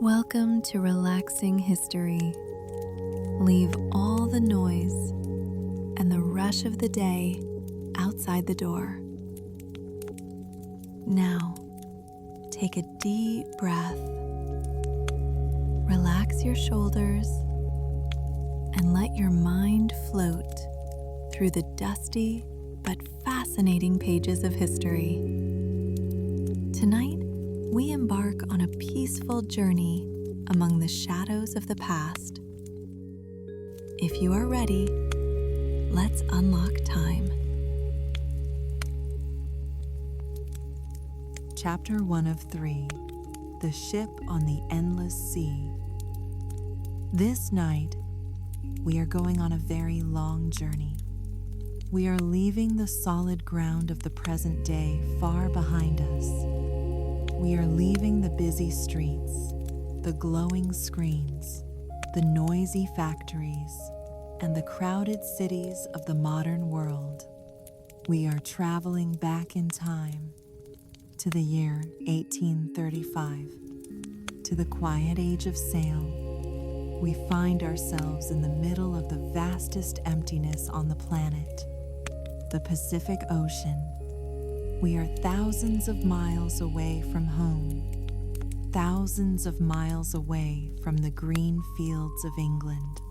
Welcome to Relaxing History. Leave all the noise and the rush of the day outside the door. Now, take a deep breath. Relax your shoulders and let your mind float through the dusty but fascinating pages of history. Tonight, we embark on a peaceful journey among the shadows of the past. If you are ready, let's unlock time. Chapter 1 of 3, The Ship on the Endless Sea. This night, we are going on a very long journey. We are leaving the solid ground of the present day far behind us. We are leaving the busy streets, the glowing screens, the noisy factories, and the crowded cities of the modern world. We are traveling back in time to the year 1835, to the quiet age of sail. We find ourselves in the middle of the vastest emptiness on the planet, the Pacific Ocean. We are thousands of miles away from home, thousands of miles away from the green fields of England,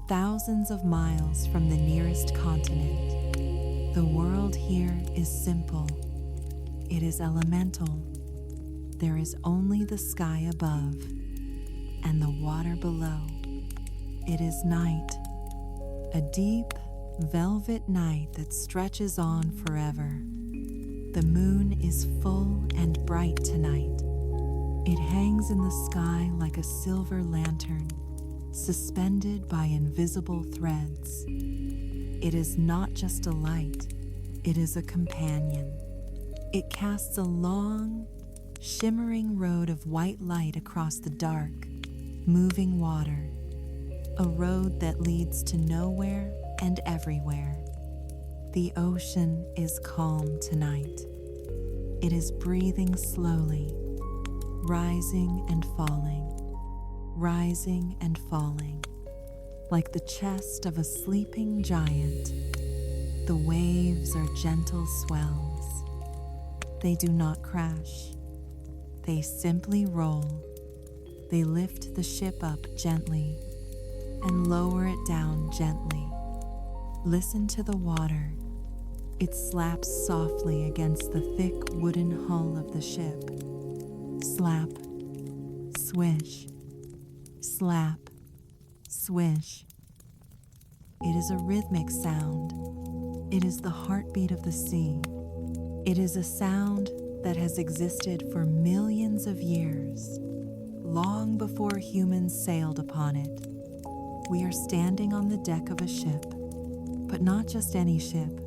thousands of miles from the nearest continent. The world here is simple. It is elemental. There is only the sky above and the water below. It is night, a deep, velvet night that stretches on forever. The moon is full and bright tonight. It hangs in the sky like a silver lantern, suspended by invisible threads. It is not just a light, it is a companion. It casts a long, shimmering road of white light across the dark, moving water, a road that leads to nowhere and everywhere. The ocean is calm tonight. It is breathing slowly, rising and falling, like the chest of a sleeping giant. The waves are gentle swells. They do not crash. They simply roll. They lift the ship up gently and lower it down gently. Listen to the water. It slaps softly against the thick wooden hull of the ship. Slap, swish, slap, swish. It is a rhythmic sound. It is the heartbeat of the sea. It is a sound that has existed for millions of years, long before humans sailed upon it. We are standing on the deck of a ship, but not just any ship.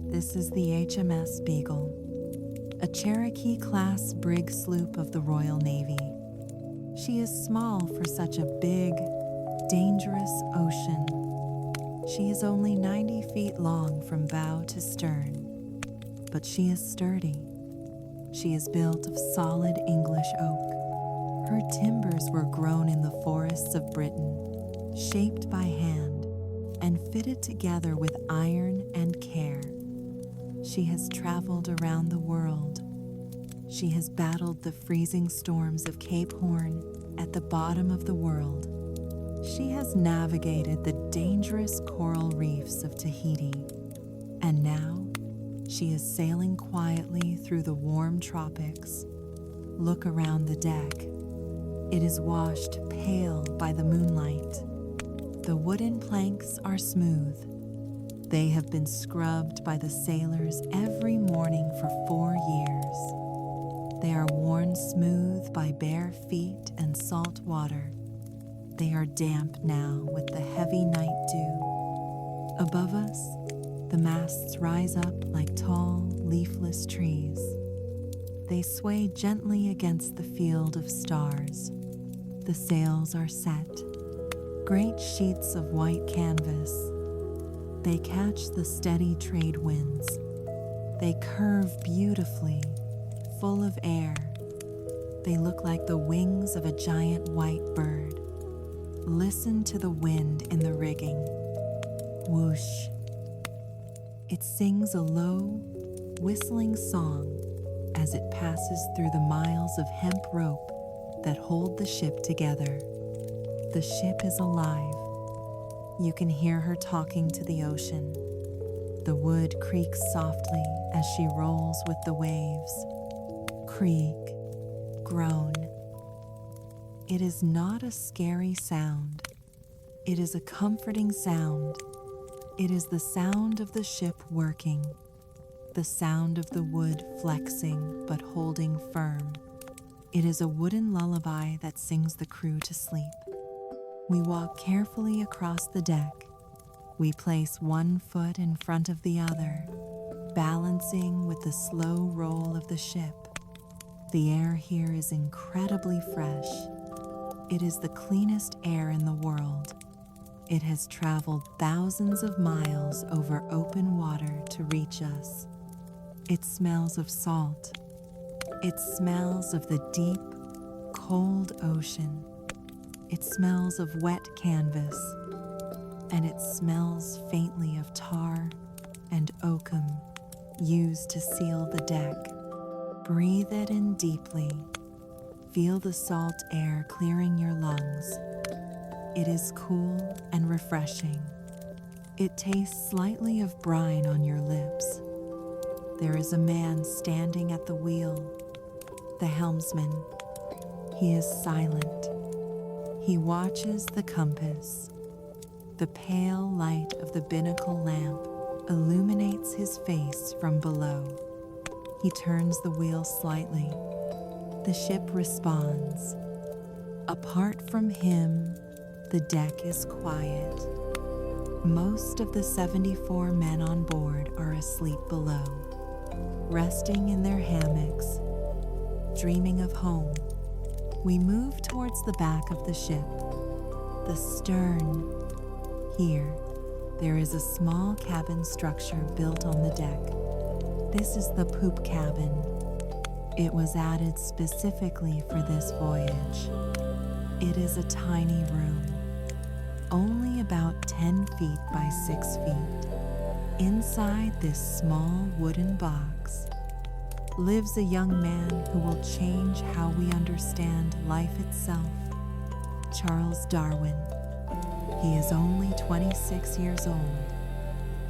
This is the HMS Beagle, a Cherokee-class brig sloop of the Royal Navy. She is small for such a big, dangerous ocean. She is only 90 feet long from bow to stern, but she is sturdy. She is built of solid English oak. Her timbers were grown in the forests of Britain, shaped by hand, and fitted together with iron and care. She has traveled around the world. She has battled the freezing storms of Cape Horn at the bottom of the world. She has navigated the dangerous coral reefs of Tahiti. And now, she is sailing quietly through the warm tropics. Look around the deck. It is washed pale by the moonlight. The wooden planks are smooth. They have been scrubbed by the sailors every morning for 4 years. They are worn smooth by bare feet and salt water. They are damp now with the heavy night dew. Above us, the masts rise up like tall, leafless trees. They sway gently against the field of stars. The sails are set, great sheets of white canvas. They catch the steady trade winds. They curve beautifully, full of air. They look like the wings of a giant white bird. Listen to the wind in the rigging. Whoosh. It sings a low, whistling song as it passes through the miles of hemp rope that hold the ship together. The ship is alive. You can hear her talking to the ocean. The wood creaks softly as she rolls with the waves. Creak, groan. It is not a scary sound. It is a comforting sound. It is the sound of the ship working, the sound of the wood flexing but holding firm. It is a wooden lullaby that sings the crew to sleep. We walk carefully across the deck. We place one foot in front of the other, balancing with the slow roll of the ship. The air here is incredibly fresh. It is the cleanest air in the world. It has traveled thousands of miles over open water to reach us. It smells of salt. It smells of the deep, cold ocean. It smells of wet canvas. And it smells faintly of tar and oakum used to seal the deck. Breathe it in deeply. Feel the salt air clearing your lungs. It is cool and refreshing. It tastes slightly of brine on your lips. There is a man standing at the wheel, the helmsman. He is silent. He watches the compass. The pale light of the binnacle lamp illuminates his face from below. He turns the wheel slightly. The ship responds. Apart from him, the deck is quiet. Most of the 74 men on board are asleep below, resting in their hammocks, dreaming of home. We move towards the back of the ship, the stern. Here, there is a small cabin structure built on the deck. This is the poop cabin. It was added specifically for this voyage. It is a tiny room, only about 10 feet by 6 feet. Inside this small wooden box lives a young man who will change how we understand life itself, Charles Darwin. He is only 26 years old.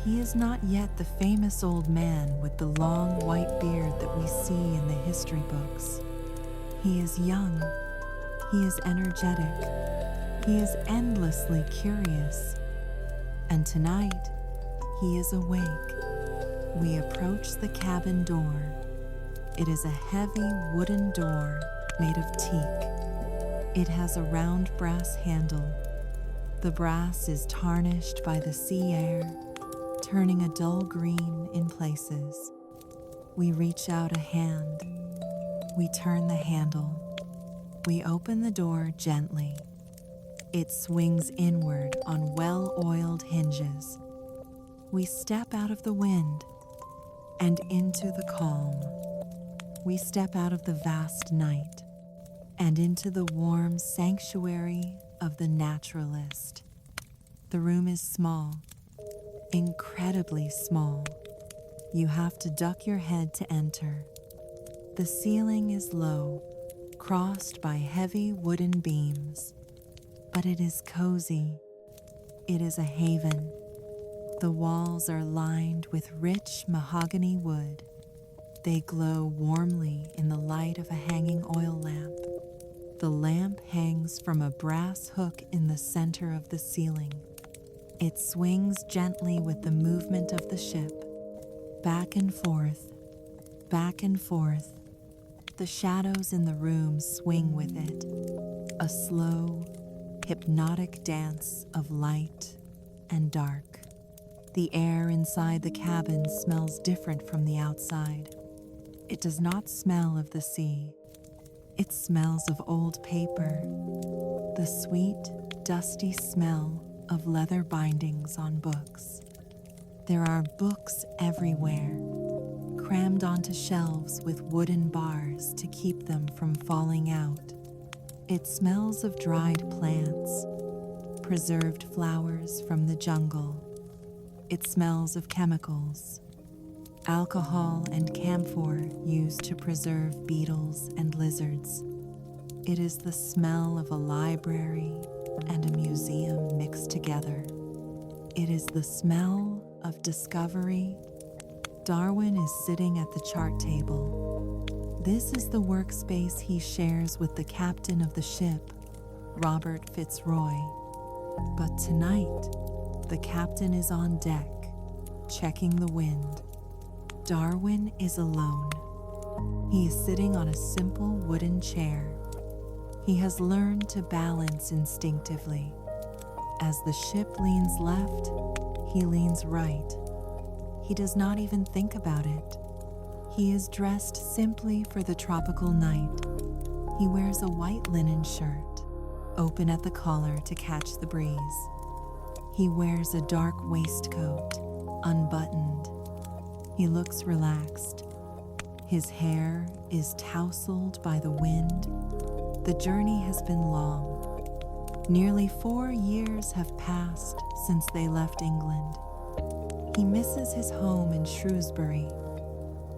He is not yet the famous old man with the long white beard that we see in the history books. He is young. He is energetic. He is endlessly curious. And tonight, he is awake. We approach the cabin door. It is a heavy wooden door made of teak. It has a round brass handle. The brass is tarnished by the sea air, turning a dull green in places. We reach out a hand. We turn the handle. We open the door gently. It swings inward on well-oiled hinges. We step out of the wind and into the calm. We step out of the vast night and into the warm sanctuary of the naturalist. The room is small, incredibly small. You have to duck your head to enter. The ceiling is low, crossed by heavy wooden beams, but it is cozy. It is a haven. The walls are lined with rich mahogany wood. They glow warmly in the light of a hanging oil lamp. The lamp hangs from a brass hook in the center of the ceiling. It swings gently with the movement of the ship, back and forth, back and forth. The shadows in the room swing with it, a slow, hypnotic dance of light and dark. The air inside the cabin smells different from the outside. It does not smell of the sea. It smells of old paper, the sweet, dusty smell of leather bindings on books. There are books everywhere, crammed onto shelves with wooden bars to keep them from falling out. It smells of dried plants, preserved flowers from the jungle. It smells of chemicals, alcohol and camphor used to preserve beetles and lizards. It is the smell of a library and a museum mixed together. It is the smell of discovery. Darwin is sitting at the chart table. This is the workspace he shares with the captain of the ship, Robert Fitzroy. But tonight, the captain is on deck, checking the wind. Darwin is alone. He is sitting on a simple wooden chair. He has learned to balance instinctively. As the ship leans left, he leans right. He does not even think about it. He is dressed simply for the tropical night. He wears a white linen shirt, open at the collar to catch the breeze. He wears a dark waistcoat, unbuttoned. He looks relaxed. His hair is tousled by the wind. The journey has been long. Nearly 4 years have passed since they left England. He misses his home in Shrewsbury.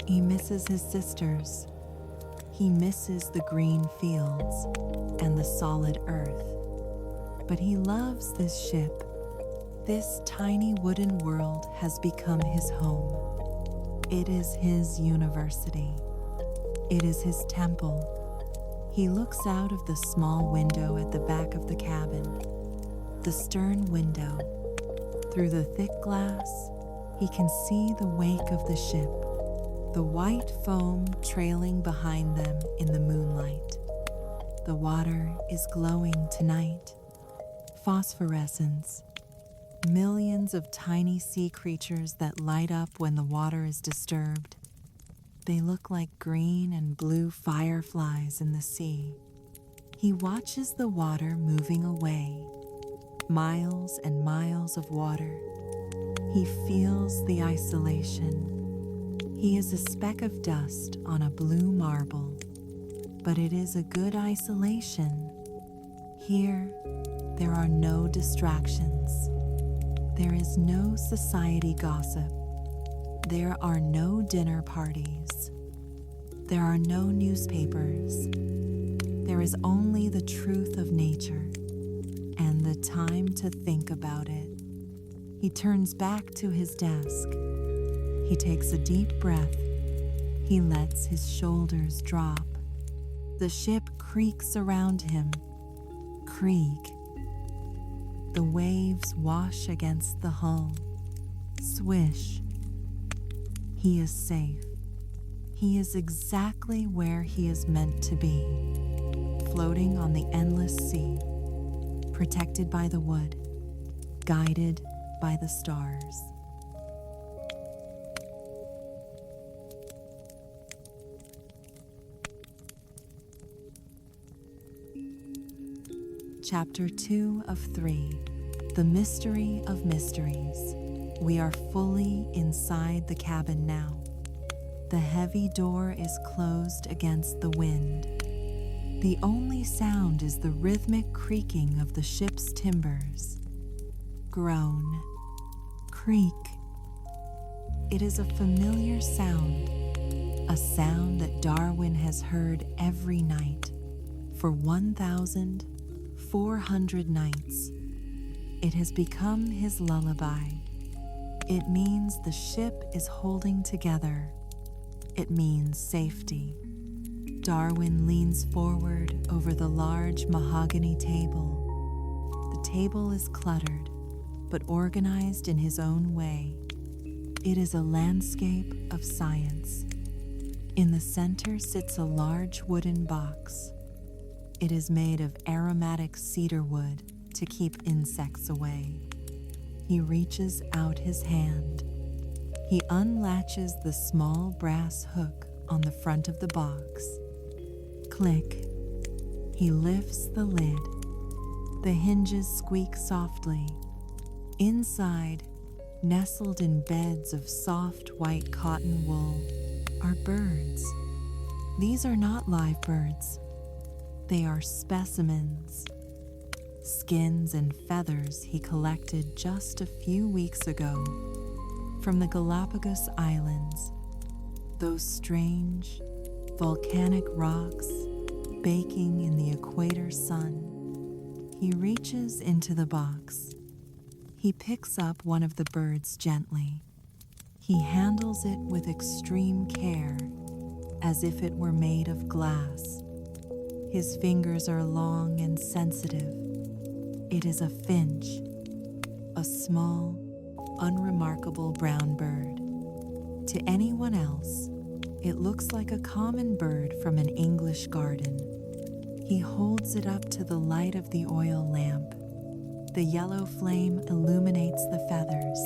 He misses his sisters. He misses the green fields and the solid earth. But he loves this ship. This tiny wooden world has become his home. It is his university. It is his temple. He looks out of the small window at the back of the cabin, the stern window. Through the thick glass, he can see the wake of the ship, the white foam trailing behind them in the moonlight. The water is glowing tonight. Phosphorescence. Millions of tiny sea creatures that light up when the water is disturbed. They look like green and blue fireflies in the sea. He watches the water moving away, miles and miles of water. He feels the isolation. He is a speck of dust on a blue marble, but it is a good isolation. Here, there are no distractions. There is no society gossip. There are no dinner parties. There are no newspapers. There is only the truth of nature and the time to think about it. He turns back to his desk. He takes a deep breath. He lets his shoulders drop. The ship creaks around him. Creak. The waves wash against the hull. Swish. He is safe. He is exactly where he is meant to be, floating on the endless sea, protected by the wood, guided by the stars. Chapter 2 of 3, The Mystery of Mysteries. We are fully inside the cabin now. The heavy door is closed against the wind. The only sound is the rhythmic creaking of the ship's timbers. Groan. Creak. It is a familiar sound, a sound that Darwin has heard every night for 1,400 nights. It has become his lullaby. It means the ship is holding together. It means safety. Darwin leans forward over the large mahogany table. The table is cluttered, but organized in his own way. It is a landscape of science. In the center sits a large wooden box. It is made of aromatic cedar wood to keep insects away. He reaches out his hand. He unlatches the small brass hook on the front of the box. Click. He lifts the lid. The hinges squeak softly. Inside, nestled in beds of soft white cotton wool, are birds. These are not live birds. They are specimens. Skins and feathers he collected just a few weeks ago from the Galapagos Islands. Those strange, volcanic rocks baking in the equator sun. He reaches into the box. He picks up one of the birds gently. He handles it with extreme care, as if it were made of glass. His fingers are long and sensitive. It is a finch, a small, unremarkable brown bird. To anyone else, it looks like a common bird from an English garden. He holds it up to the light of the oil lamp. The yellow flame illuminates the feathers.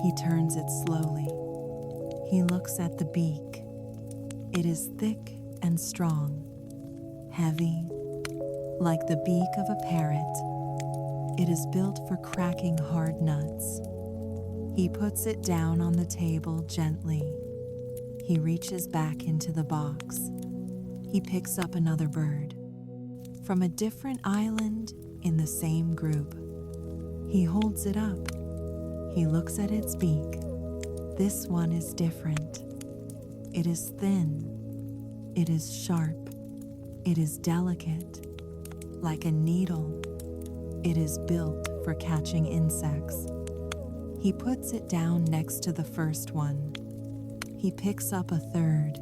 He turns it slowly. He looks at the beak. It is thick and strong, heavy, like the beak of a parrot. It is built for cracking hard nuts. He puts it down on the table gently. He reaches back into the box. He picks up another bird from a different island in the same group. He holds it up. He looks at its beak. This one is different. It is thin. It is sharp. It is delicate, like a needle. It is built for catching insects. He puts it down next to the first one. He picks up a third.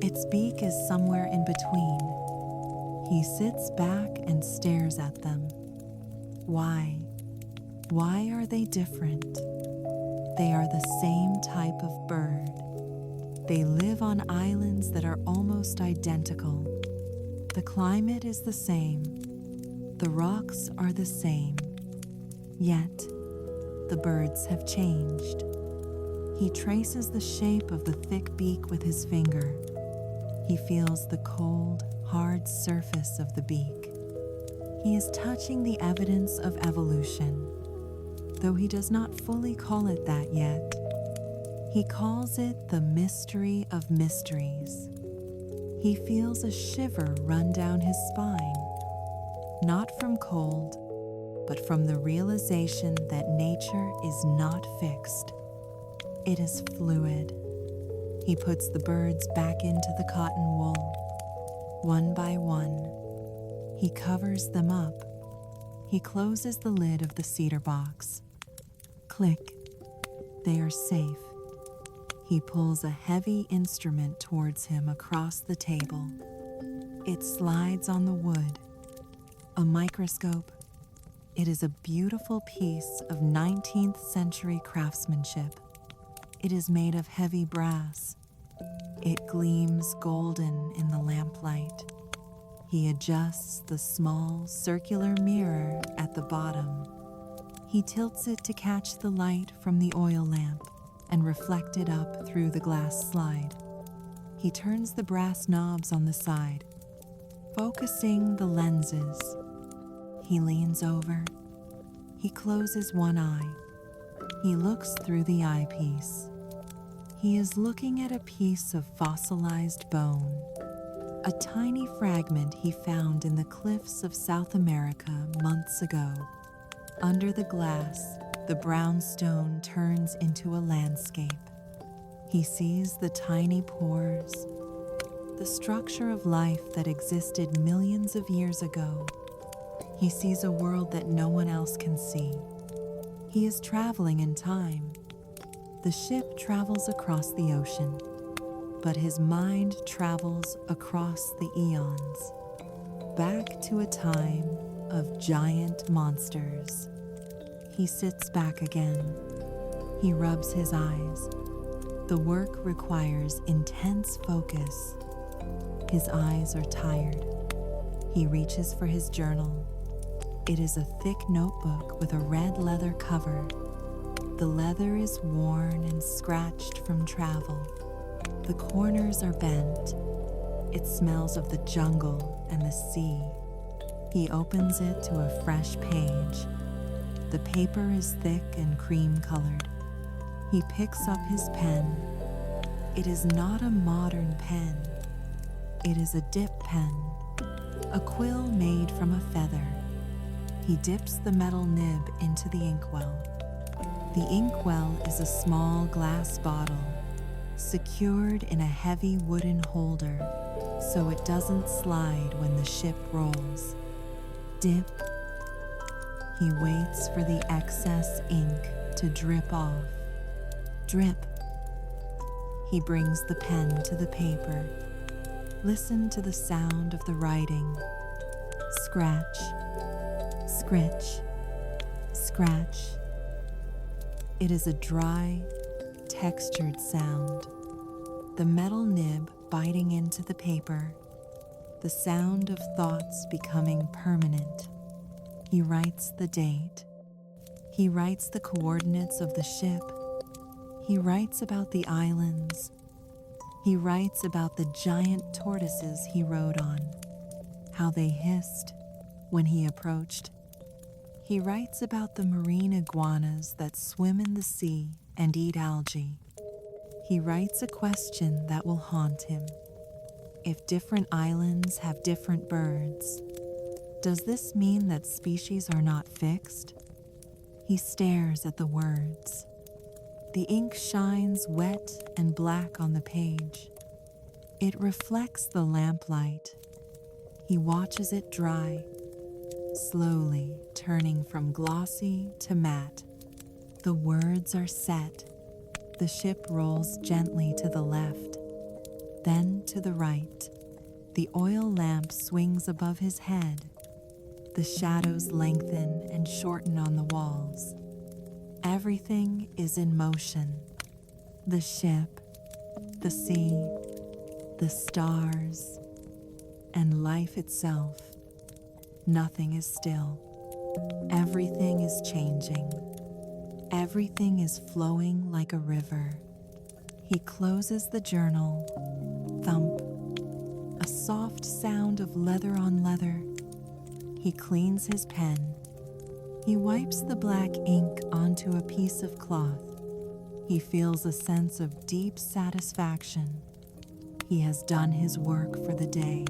Its beak is somewhere in between. He sits back and stares at them. Why? Why are they different? They are the same type of bird. They live on islands that are almost identical. The climate is the same. The rocks are the same. Yet, the birds have changed. He traces the shape of the thick beak with his finger. He feels the cold, hard surface of the beak. He is touching the evidence of evolution, though he does not fully call it that yet. He calls it the mystery of mysteries. He feels a shiver run down his spine, not from cold, but from the realization that nature is not fixed. It is fluid. He puts the birds back into the cotton wool, one by one. He covers them up. He closes the lid of the cedar box. Click. They are safe. He pulls a heavy instrument towards him across the table. It slides on the wood. A microscope. It is a beautiful piece of 19th century craftsmanship. It is made of heavy brass. It gleams golden in the lamplight. He adjusts the small circular mirror at the bottom. He tilts it to catch the light from the oil lamp and reflect it up through the glass slide. He turns the brass knobs on the side, focusing the lenses. He leans over. He closes one eye. He looks through the eyepiece. He is looking at a piece of fossilized bone, a tiny fragment he found in the cliffs of South America months ago. Under the glass, the brown stone turns into a landscape. He sees the tiny pores, the structure of life that existed millions of years ago. He sees a world that no one else can see. He is traveling in time. The ship travels across the ocean, but his mind travels across the eons, back to a time of giant monsters. He sits back again. He rubs his eyes. The work requires intense focus. His eyes are tired. He reaches for his journal. It is a thick notebook with a red leather cover. The leather is worn and scratched from travel. The corners are bent. It smells of the jungle and the sea. He opens it to a fresh page. The paper is thick and cream-colored. He picks up his pen. It is not a modern pen. It is a dip pen, a quill made from a feather. He dips the metal nib into the inkwell. The inkwell is a small glass bottle, secured in a heavy wooden holder so it doesn't slide when the ship rolls. Dip. He waits for the excess ink to drip off. Drip. He brings the pen to the paper. Listen to the sound of the writing. Scratch, scritch, scratch. It is a dry, textured sound. The metal nib biting into the paper. The sound of thoughts becoming permanent. He writes the date. He writes the coordinates of the ship. He writes about the islands. He writes about the giant tortoises he rode on, how they hissed when he approached. He writes about the marine iguanas that swim in the sea and eat algae. He writes a question that will haunt him. If different islands have different birds, does this mean that species are not fixed? He stares at the words. The ink shines wet and black on the page. It reflects the lamplight. He watches it dry, slowly turning from glossy to matte. The words are set. The ship rolls gently to the left, then to the right. The oil lamp swings above his head. The shadows lengthen and shorten on the walls. Everything is in motion. The ship, the sea, the stars, and life itself. Nothing is still. Everything is changing. Everything is flowing like a river. He closes the journal. Thump. A soft sound of leather on leather. He cleans his pen. He wipes the black ink onto a piece of cloth. He feels a sense of deep satisfaction. He has done his work for the day.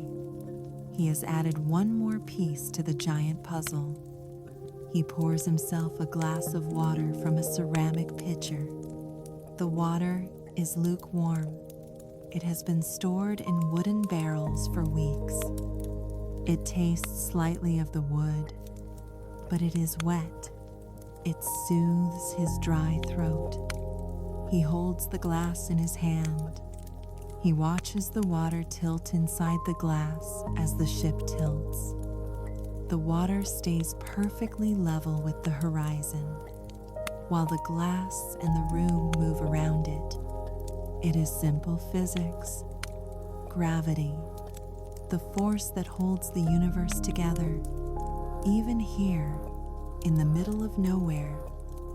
He has added one more piece to the giant puzzle. He pours himself a glass of water from a ceramic pitcher. The water is lukewarm. It has been stored in wooden barrels for weeks. It tastes slightly of the wood, but it is wet. It soothes his dry throat. He holds the glass in his hand. He watches the water tilt inside the glass as the ship tilts. The water stays perfectly level with the horizon, while the glass and the room move around it. It is simple physics. Gravity, the force that holds the universe together. Even here, in the middle of nowhere,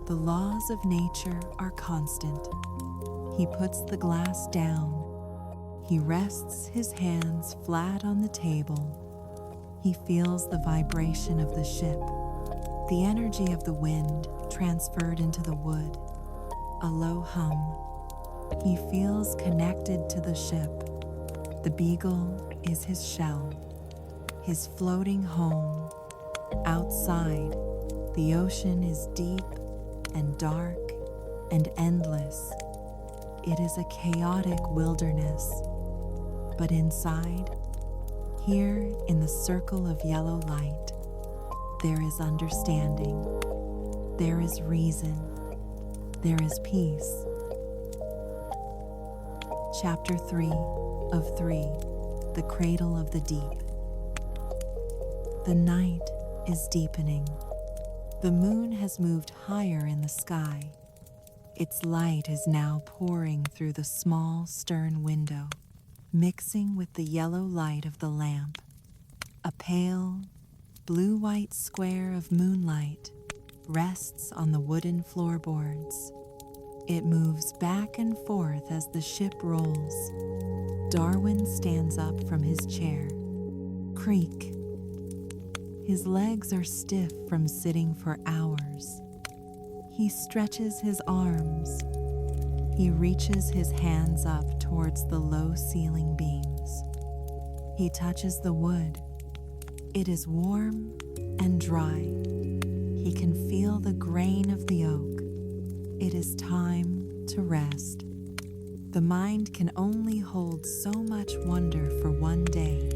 the laws of nature are constant. He puts the glass down. He rests his hands flat on the table. He feels the vibration of the ship, the energy of the wind transferred into the wood. A low hum. He feels connected to the ship. The Beagle is his shell, his floating home. Outside, the ocean is deep and dark and endless. It is a chaotic wilderness. But inside, here in the circle of yellow light, there is understanding. There is reason. There is peace. Chapter 3 of 3, The Cradle of the Deep. The night is deepening. The moon has moved higher in the sky. Its light is now pouring through the small stern window, mixing with the yellow light of the lamp. A pale, blue-white square of moonlight rests on the wooden floorboards. It moves back and forth as the ship rolls. Darwin stands up from his chair. Creak. His legs are stiff from sitting for hours. He stretches his arms. He reaches his hands up towards the low ceiling beams. He touches the wood. It is warm and dry. He can feel the grain of the oak. It is time to rest. The mind can only hold so much wonder for one day.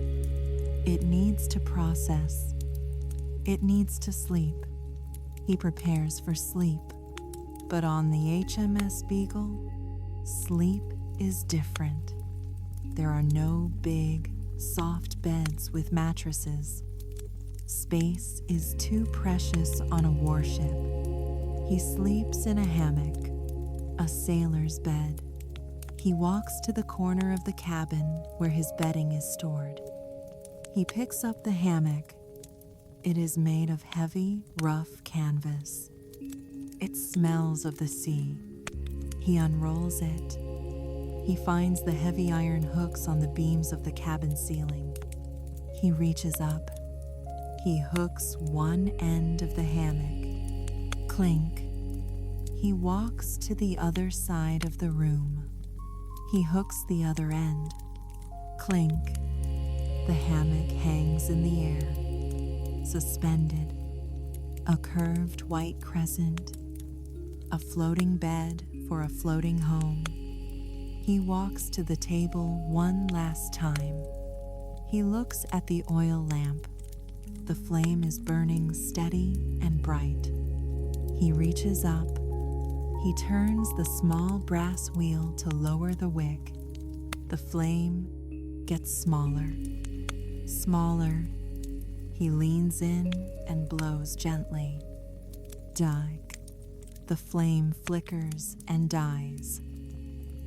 It needs to process. It needs to sleep. He prepares for sleep. But on the HMS Beagle, sleep is different. There are no big, soft beds with mattresses. Space is too precious on a warship. He sleeps in a hammock, a sailor's bed. He walks to the corner of the cabin where his bedding is stored. He picks up the hammock. It is made of heavy, rough canvas. It smells of the sea. He unrolls it. He finds the heavy iron hooks on the beams of the cabin ceiling. He reaches up. He hooks one end of the hammock. Clink. He walks to the other side of the room. He hooks the other end. Clink. The hammock hangs in the air, suspended. A curved white crescent. A floating bed for a floating home. He walks to the table one last time. He looks at the oil lamp. The flame is burning steady and bright. He reaches up. He turns the small brass wheel to lower the wick. The flame gets smaller. Smaller. He leans in and blows gently. Dig. The flame flickers and dies.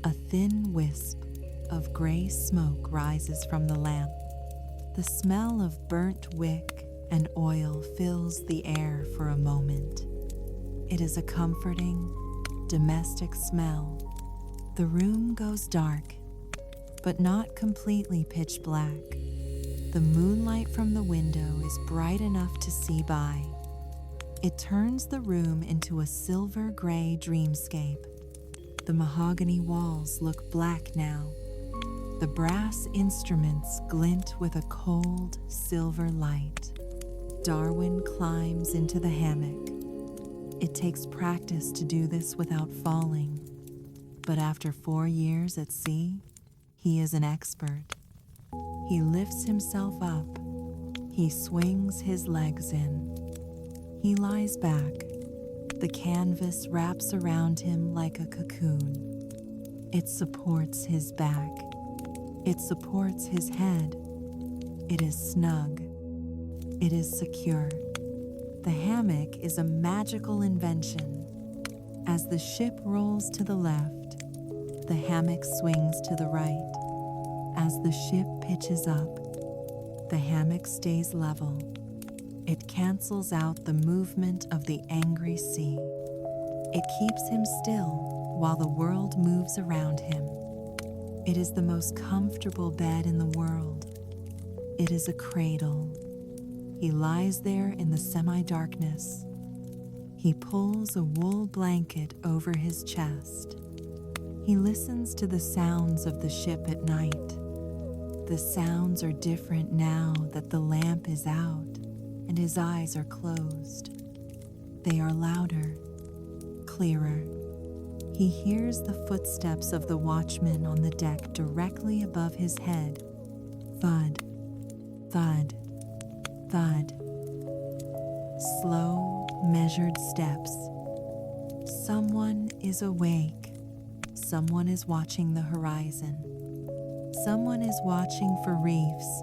A thin wisp of gray smoke rises from the lamp. The smell of burnt wick and oil fills the air for a moment. It is a comforting, domestic smell. The room goes dark, but not completely pitch black. The moonlight from the window is bright enough to see by. It turns the room into a silver-gray dreamscape. The mahogany walls look black now. The brass instruments glint with a cold, silver light. Darwin climbs into the hammock. It takes practice to do this without falling. But after 4 years at sea, he is an expert. He lifts himself up. He swings his legs in. He lies back. The canvas wraps around him like a cocoon. It supports his back. It supports his head. It is snug. It is secure. The hammock is a magical invention. As the ship rolls to the left, the hammock swings to the right. As the ship pitches up, the hammock stays level. It cancels out the movement of the angry sea. It keeps him still while the world moves around him. It is the most comfortable bed in the world. It is a cradle. He lies there in the semi-darkness. He pulls a wool blanket over his chest. He listens to the sounds of the ship at night. The sounds are different now that the lamp is out and his eyes are closed. They are louder, clearer. He hears the footsteps of the watchman on the deck directly above his head. Thud, thud, thud. Slow, measured steps. Someone is awake. Someone is watching the horizon. Someone is watching for reefs.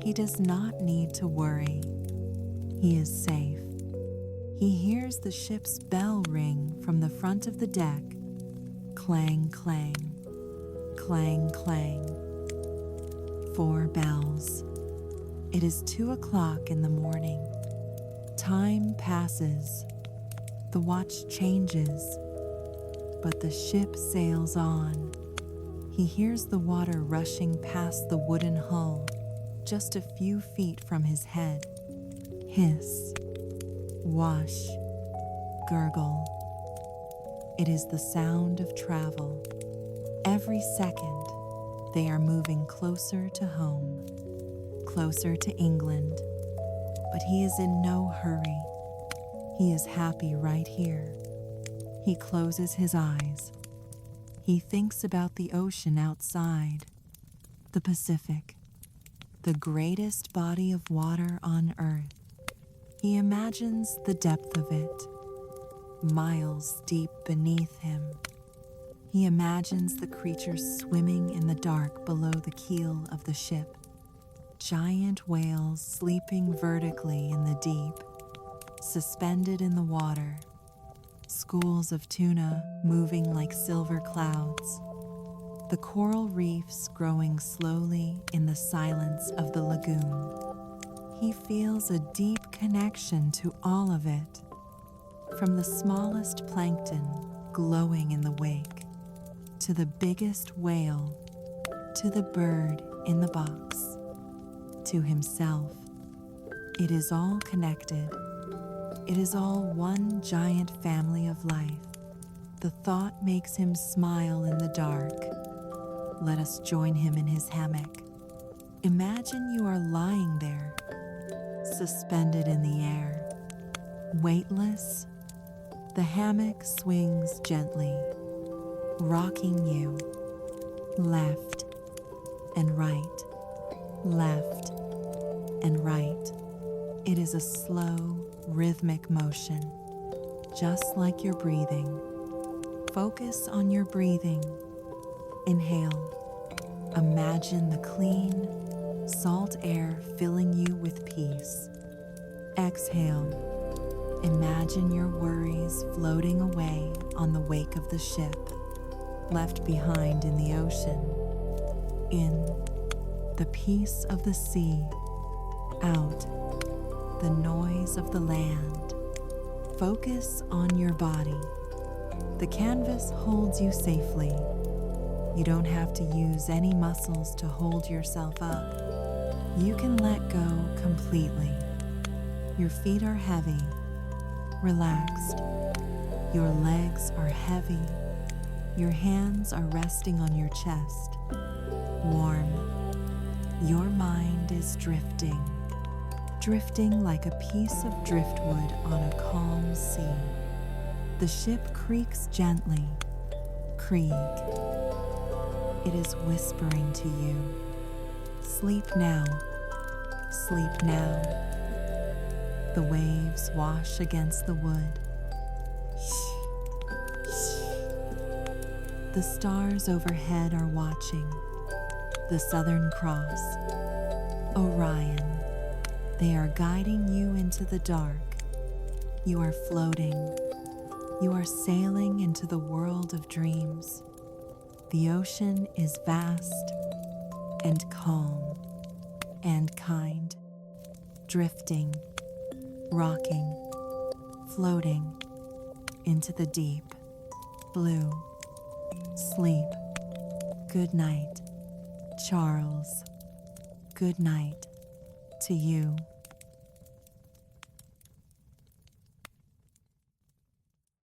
He does not need to worry. He is safe. He hears the ship's bell ring from the front of the deck. Clang, clang, clang, clang. 4 bells. It is 2 o'clock in the morning. Time passes. The watch changes, but the ship sails on. He hears the water rushing past the wooden hull, just a few feet from his head. Hiss, wash, gurgle. It is the sound of travel. Every second, they are moving closer to home, closer to England. But he is in no hurry. He is happy right here. He closes his eyes. He thinks about the ocean outside, the Pacific, the greatest body of water on Earth. He imagines the depth of it, miles deep beneath him. He imagines the creatures swimming in the dark below the keel of the ship, giant whales sleeping vertically in the deep, suspended in the water, schools of tuna moving like silver clouds, the coral reefs growing slowly in the silence of the lagoon. He feels a deep connection to all of it, from the smallest plankton glowing in the wake, to the biggest whale, to the bird in the box, to himself. It is all connected. It is all one giant family of life. The thought makes him smile in the dark. Let us join him in his hammock. Imagine you are lying there, suspended in the air, weightless. The hammock swings gently, rocking you left and right, left and right. It is a slow, rhythmic motion, just like your breathing. Focus on your breathing. Inhale. Imagine the clean, salt air filling you with peace. Exhale. Imagine your worries floating away on the wake of the ship, left behind in the ocean. In, the peace of the sea. Out, the noise of the land. Focus on your body. The canvas holds you safely. You don't have to use any muscles to hold yourself up. You can let go completely. Your feet are heavy, relaxed. Your legs are heavy. Your hands are resting on your chest, warm. Your mind is drifting, drifting like a piece of driftwood on a calm sea. The ship creaks gently. Creak. It is whispering to you. Sleep now. Sleep now. The waves wash against the wood. The stars overhead are watching. The Southern Cross, Orion. They are guiding you into the dark. You are floating. You are sailing into the world of dreams. The ocean is vast and calm and kind, drifting, rocking, floating into the deep blue. Sleep. Good night, Charles. Good night to you.